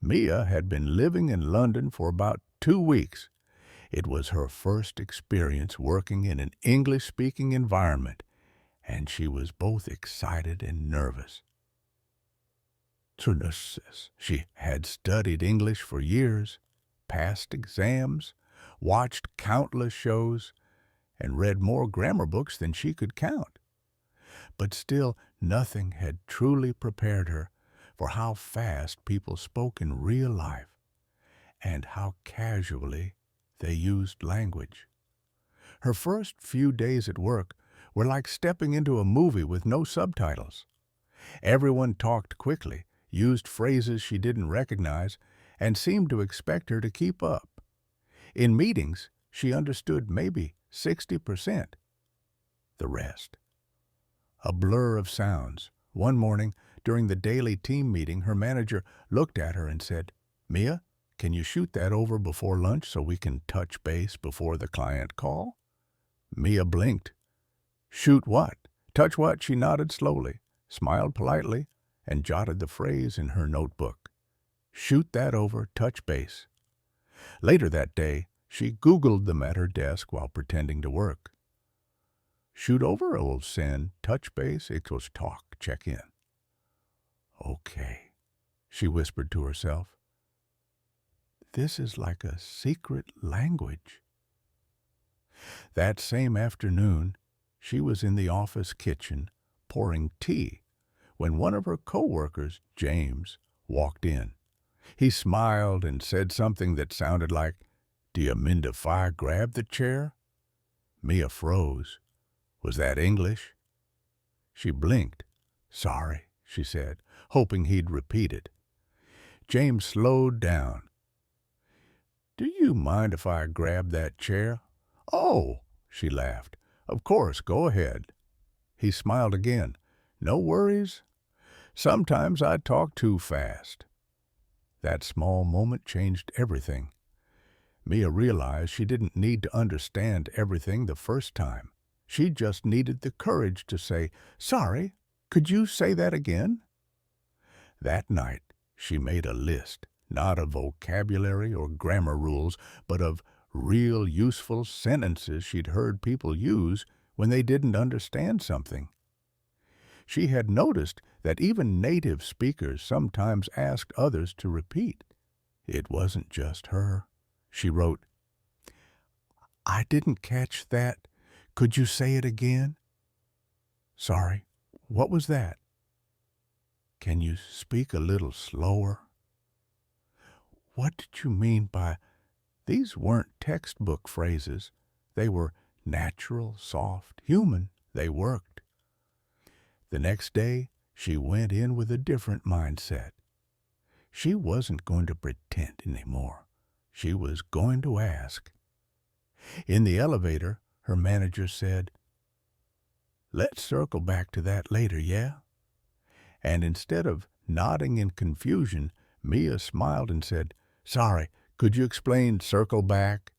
Mia had been living in London for about 2 weeks. It was her first experience working in an English-speaking environment, and she was both excited and nervous. She had studied English for years, passed exams, watched countless shows, and read more grammar books than she could count. But still, nothing had truly prepared her for how fast people spoke in real life and how casually they used language. Her first few days at work were like stepping into a movie with no subtitles. Everyone talked quickly, used phrases she didn't recognize, and seemed to expect her to keep up. In meetings, she understood maybe 60%. The rest. A blur of sounds. One morning, during the daily team meeting, her manager looked at her and said, "Mia, can you shoot that over before lunch so we can touch base before the client call?" Mia blinked. "Shoot what? Touch what?" She nodded slowly, smiled politely, and jotted the phrase in her notebook. Shoot that over, touch base. Later that day, she Googled them at her desk while pretending to work. Shoot over will send touch base equals talk, check in. Okay, she whispered to herself. This is like a secret language. That same afternoon, she was in the office kitchen pouring tea when one of her coworkers, James, walked in. He smiled and said something that sounded like, "Do you mean to fire grab the chair?" Mia froze. Was that English? She blinked. "Sorry," she said, hoping he'd repeat it. James slowed down. "Do you mind if I grab that chair?" "Oh," she laughed. "Of course, go ahead." He smiled again. "No worries. Sometimes I talk too fast." That small moment changed everything. Mia realized she didn't need to understand everything the first time. She just needed the courage to say, "Sorry, could you say that again?" That night, she made a list, not of vocabulary or grammar rules, but of real useful sentences she'd heard people use when they didn't understand something. She had noticed that even native speakers sometimes asked others to repeat. It wasn't just her. She wrote, "I didn't catch that. Could you say it again?" "Sorry, what was that?" "Can you speak a little slower?" What did you mean by... These weren't textbook phrases. They were natural, soft, human. They worked. The next day, she went in with a different mindset. She wasn't going to pretend anymore. She was going to ask. In the elevator, her manager said, "Let's circle back to that later, yeah?" And instead of nodding in confusion, Mia smiled and said, "Sorry, could you explain circle back?"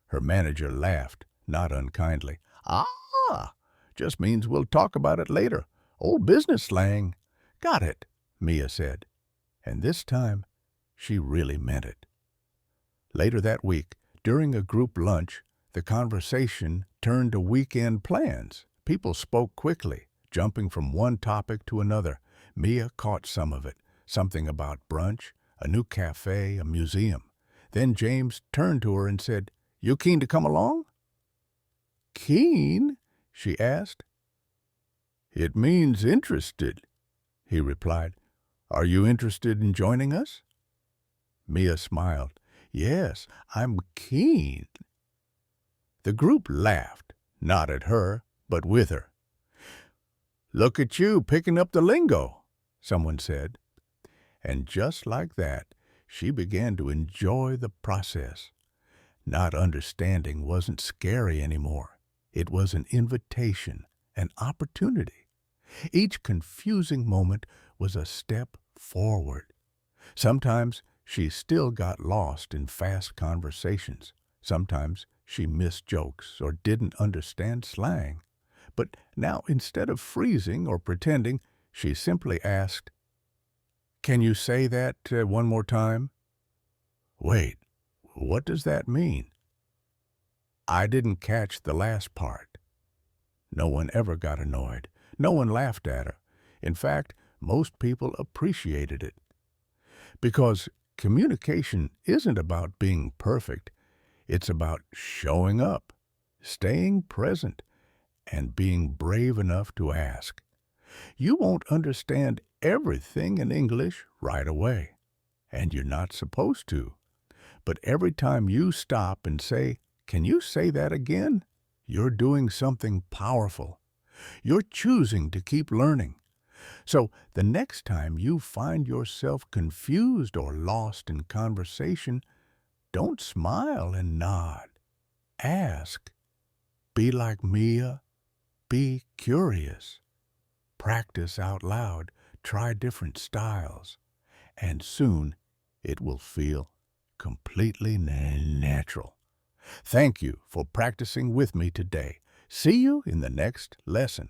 Her manager laughed, not unkindly. "Ah, just means we'll talk about it later. Old business slang." "Got it," Mia said. And this time, she really meant it. Later that week, during a group lunch, the conversation turned to weekend plans. People spoke quickly, jumping from one topic to another. Mia caught some of it, something about brunch, a new cafe, a museum. Then James turned to her and said, "You keen to come along?" "Keen?" she asked. "It means interested," he replied. "Are you interested in joining us?" Mia smiled. "Yes, I'm keen." The group laughed, not at her, but with her. "Look at you picking up the lingo," someone said. And just like that, she began to enjoy the process. Not understanding wasn't scary anymore. It was an invitation, an opportunity. Each confusing moment was a step forward. Sometimes she still got lost in fast conversations. Sometimes she missed jokes or didn't understand slang. But now, instead of freezing or pretending, she simply asked, Can you say that one more time? Wait, what does that mean? I didn't catch the last part. No one ever got annoyed. No one laughed at her. In fact, most people appreciated it. Because communication isn't about being perfect. It's about showing up, staying present, and being brave enough to ask. You won't understand everything in English right away, and you're not supposed to. But every time you stop and say, "Can you say that again?" you're doing something powerful. You're choosing to keep learning. So the next time you find yourself confused or lost in conversation, don't smile and nod. Ask. Be like Mia. Be curious. Practice out loud. Try different styles. And soon it will feel completely natural. Thank you for practicing with me today. See you in the next lesson.